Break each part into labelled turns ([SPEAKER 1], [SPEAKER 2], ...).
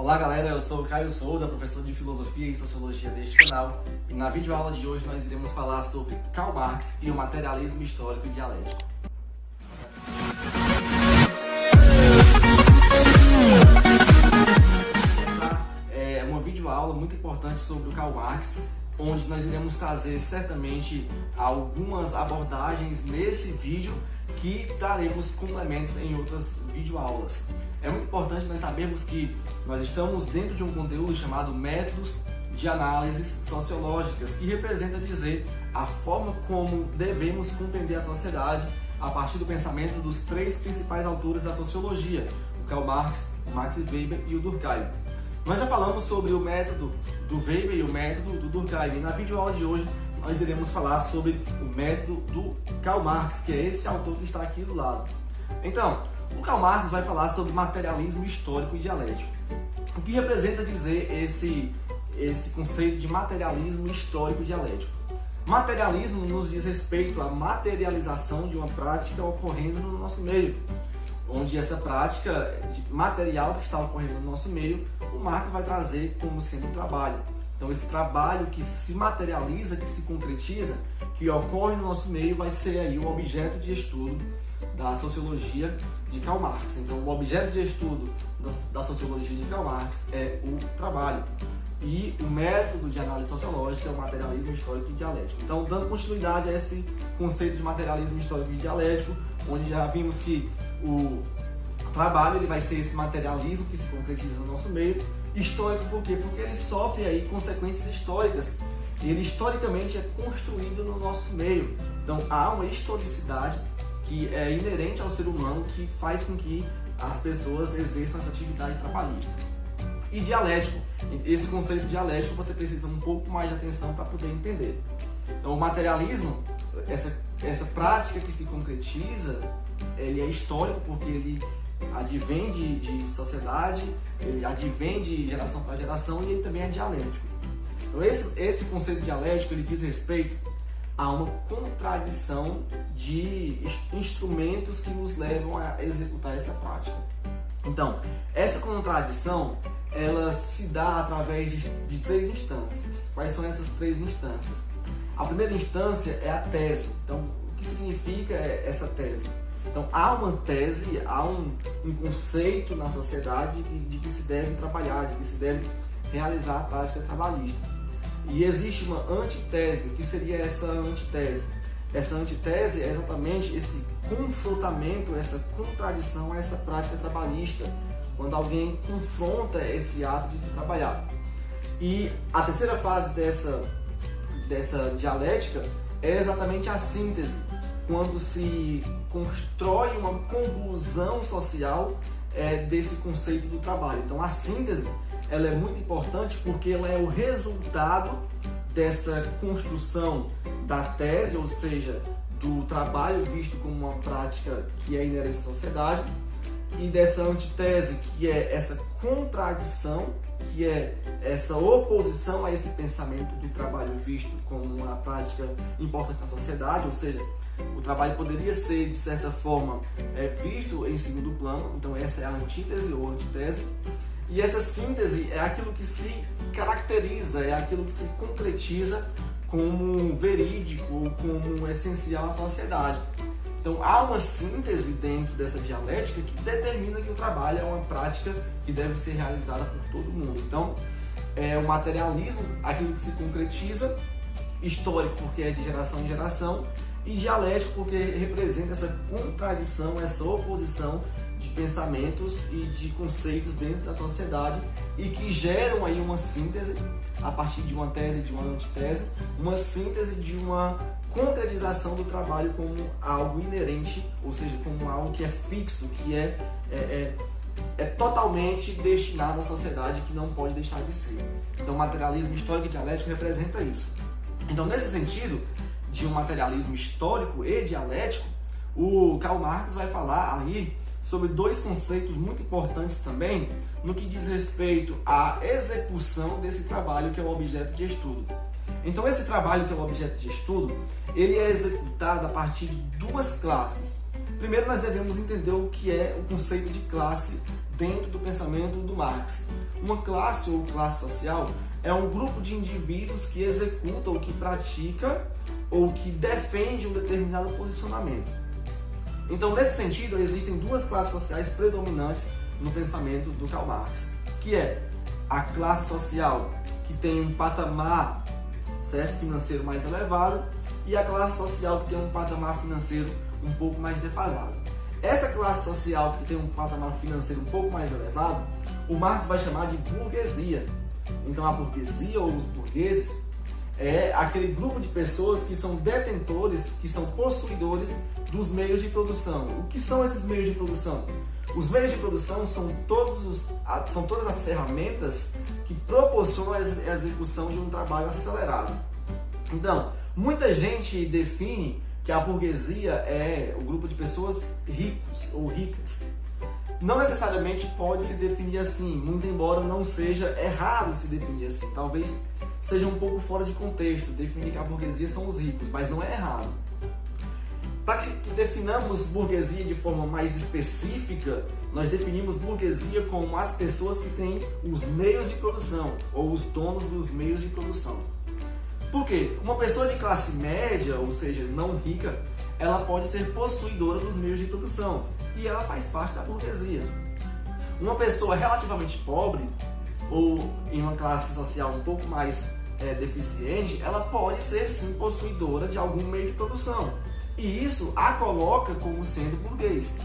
[SPEAKER 1] Olá galera, eu sou o Caio Souza, professor de Filosofia e Sociologia deste canal, e na videoaula de hoje nós iremos falar sobre Karl Marx e o materialismo histórico e dialético. Essa é uma videoaula muito importante sobre o Karl Marx, onde nós iremos trazer certamente algumas abordagens nesse vídeo que daremos complementos em outras videoaulas. É muito importante nós sabermos que nós estamos dentro de um conteúdo chamado Métodos de Análises Sociológicas, que representa dizer a forma como devemos compreender a sociedade a partir do pensamento dos três principais autores da sociologia, o Karl Marx, o Max Weber e o Durkheim. Nós já falamos sobre o método do Weber e o método do Durkheim, e na videoaula de hoje nós iremos falar sobre o método do Karl Marx, que é esse autor que está aqui do lado. Então, o Karl Marx vai falar sobre materialismo histórico e dialético. O que representa dizer esse conceito de materialismo histórico e dialético? Materialismo nos diz respeito à materialização de uma prática ocorrendo no nosso meio, onde essa prática material que está ocorrendo no nosso meio, o Marx vai trazer como sendo um trabalho. Então esse trabalho que se materializa, que se concretiza, que ocorre no nosso meio, vai ser aí o objeto de estudo da sociologia de Karl Marx. Então o objeto de estudo da sociologia de Karl Marx é o trabalho. E o método de análise sociológica é o materialismo histórico e dialético. Então, dando continuidade a esse conceito de materialismo histórico e dialético, onde já vimos que o trabalho ele vai ser esse materialismo que se concretiza no nosso meio. Histórico por quê? Porque ele sofre aí consequências históricas. Ele historicamente é construído no nosso meio. Então há uma historicidade que é inerente ao ser humano que faz com que as pessoas exerçam essa atividade trabalhista. E dialético. Esse conceito dialético você precisa um pouco mais de atenção para poder entender. Então o materialismo, essa prática que se concretiza, ele é histórico porque ele advém de sociedade, ele advém de geração para geração e ele também é dialético. Então esse conceito dialético ele diz respeito a uma contradição de instrumentos que nos levam a executar essa prática. Então, essa contradição ela se dá através de três instâncias. Quais são essas três instâncias? A primeira instância é a tese. Então, o que significa essa tese? Então, há uma tese, há um conceito na sociedade de que se deve trabalhar, de que se deve realizar a prática trabalhista. E existe uma antitese. O que seria essa antitese? Essa antitese é exatamente esse confrontamento, essa contradição a essa prática trabalhista, quando alguém confronta esse ato de se trabalhar. E a terceira fase dessa dialética é exatamente a síntese, quando se constrói uma conclusão social desse conceito do trabalho. Então a síntese ela é muito importante porque ela é o resultado dessa construção da tese, ou seja, do trabalho visto como uma prática que é inerente à sociedade, e dessa antitese, que é essa contradição, que é essa oposição a esse pensamento do trabalho visto como uma prática importante na sociedade, ou seja, o trabalho poderia ser, de certa forma, visto em segundo plano. Então essa é a antítese ou antitese. E essa síntese é aquilo que se caracteriza, é aquilo que se concretiza como verídico ou como essencial à sociedade. Então há uma síntese dentro dessa dialética que determina que o trabalho é uma prática que deve ser realizada por todo mundo. Então é o materialismo, aquilo que se concretiza, histórico porque é de geração em geração, e dialético porque representa essa contradição, essa oposição de pensamentos e de conceitos dentro da sociedade e que geram aí uma síntese a partir de uma tese e de uma antitese, uma síntese de uma concretização do trabalho como algo inerente, ou seja, como algo que é fixo, que é totalmente destinado à sociedade, que não pode deixar de ser. Então o materialismo histórico e dialético representa isso. Então nesse sentido de um materialismo histórico e dialético, o Karl Marx vai falar aí sobre dois conceitos muito importantes também no que diz respeito à execução desse trabalho que é o objeto de estudo. Então esse trabalho que é o objeto de estudo, ele é executado a partir de duas classes. Primeiro nós devemos entender o que é o conceito de classe dentro do pensamento do Marx. Uma classe ou classe social é um grupo de indivíduos que executa ou que pratica ou que defende um determinado posicionamento. Então, nesse sentido, existem duas classes sociais predominantes no pensamento do Karl Marx, que é a classe social que tem um patamar, certo, financeiro mais elevado, e a classe social que tem um patamar financeiro um pouco mais defasado. Essa classe social que tem um patamar financeiro um pouco mais elevado, o Marx vai chamar de burguesia. Então a burguesia ou os burgueses é aquele grupo de pessoas que são detentores, que são possuidores dos meios de produção. O que são esses meios de produção? Os meios de produção são todas as ferramentas que proporcionam a execução de um trabalho acelerado. Então, muita gente define que a burguesia é o grupo de pessoas ricos ou ricas. Não necessariamente pode se definir assim, muito embora não seja errado se definir assim. Talvez seja um pouco fora de contexto definir que a burguesia são os ricos, mas não é errado. Para que definamos burguesia de forma mais específica, nós definimos burguesia como as pessoas que têm os meios de produção, ou os donos dos meios de produção. Por quê? Uma pessoa de classe média, ou seja, não rica, ela pode ser possuidora dos meios de produção, e ela faz parte da burguesia. Uma pessoa relativamente pobre, ou em uma classe social um pouco mais deficiente, ela pode ser sim possuidora de algum meio de produção. E isso a coloca como sendo burguês.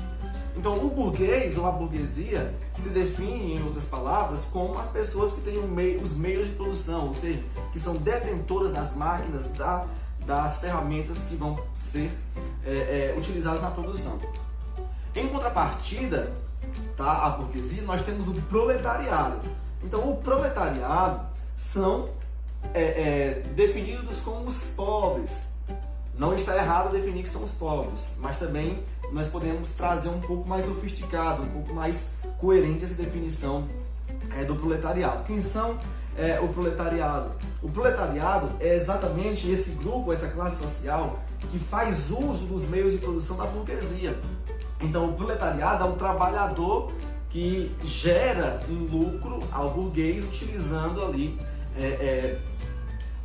[SPEAKER 1] Então, o burguês ou a burguesia se define, em outras palavras, como as pessoas que têm os meios de produção, ou seja, que são detentoras das máquinas, das ferramentas que vão ser utilizadas na produção. Em contrapartida, a burguesia, nós temos o proletariado. Então, o proletariado são definidos como os pobres. Não está errado definir que são os pobres, mas também nós podemos trazer um pouco mais sofisticado, um pouco mais coerente essa definição do proletariado. Quem são o proletariado? O proletariado é exatamente esse grupo, essa classe social que faz uso dos meios de produção da burguesia. Então, o proletariado é o trabalhador que gera um lucro ao burguês utilizando ali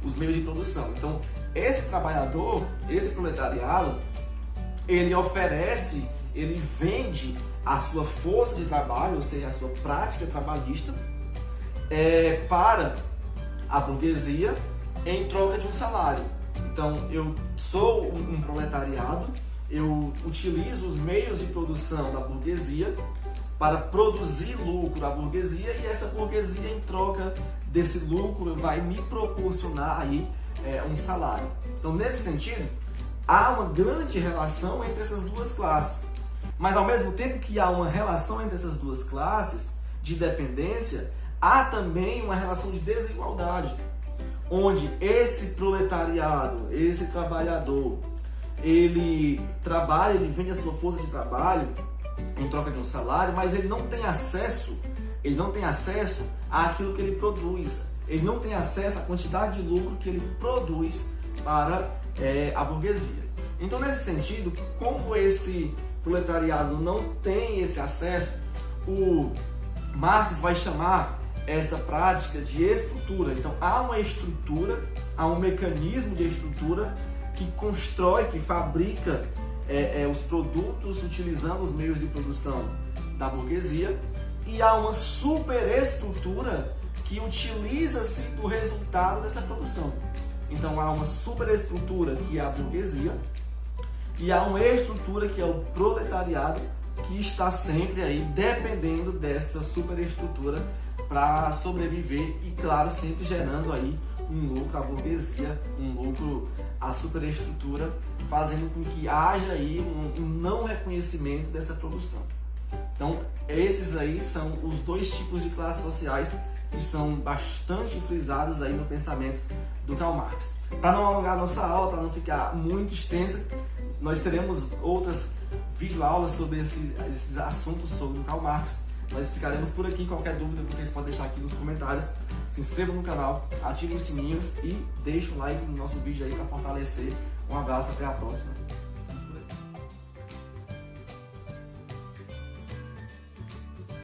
[SPEAKER 1] os meios de produção. Então, esse trabalhador, esse proletariado, ele oferece, ele vende a sua força de trabalho, ou seja, a sua prática trabalhista, para a burguesia em troca de um salário. Então, eu sou um proletariado, eu utilizo os meios de produção da burguesia para produzir lucro à burguesia, e essa burguesia, em troca desse lucro, vai me proporcionar aí um salário. Então, nesse sentido, há uma grande relação entre essas duas classes. Mas, ao mesmo tempo que há uma relação entre essas duas classes de dependência, há também uma relação de desigualdade, onde esse proletariado, esse trabalhador, ele trabalha, ele vende a sua força de trabalho em troca de um salário, mas ele não tem acesso àquilo que ele produz. Ele não tem acesso à quantidade de lucro que ele produz para a burguesia. Então, nesse sentido, como esse proletariado não tem esse acesso, o Marx vai chamar essa prática de estrutura. Então, há uma estrutura, há um mecanismo de estrutura que constrói, que fabrica os produtos utilizando os meios de produção da burguesia, e há uma superestrutura que utiliza-se do resultado dessa produção. Então, há uma superestrutura, que é a burguesia, e há uma estrutura, que é o proletariado, que está sempre aí dependendo dessa superestrutura para sobreviver e, claro, sempre gerando aí um lucro à burguesia, um lucro à superestrutura, fazendo com que haja aí um não reconhecimento dessa produção. Então, esses aí são os dois tipos de classes sociais que são bastante frisados aí no pensamento do Karl Marx. Para não alongar nossa aula, para não ficar muito extensa, nós teremos outras videoaulas sobre esses assuntos sobre o Karl Marx. Nós ficaremos por aqui. Qualquer dúvida vocês podem deixar aqui nos comentários. Se inscrevam no canal, ativem os sininhos e deixem um like no nosso vídeo aí para fortalecer. Um abraço, até a próxima.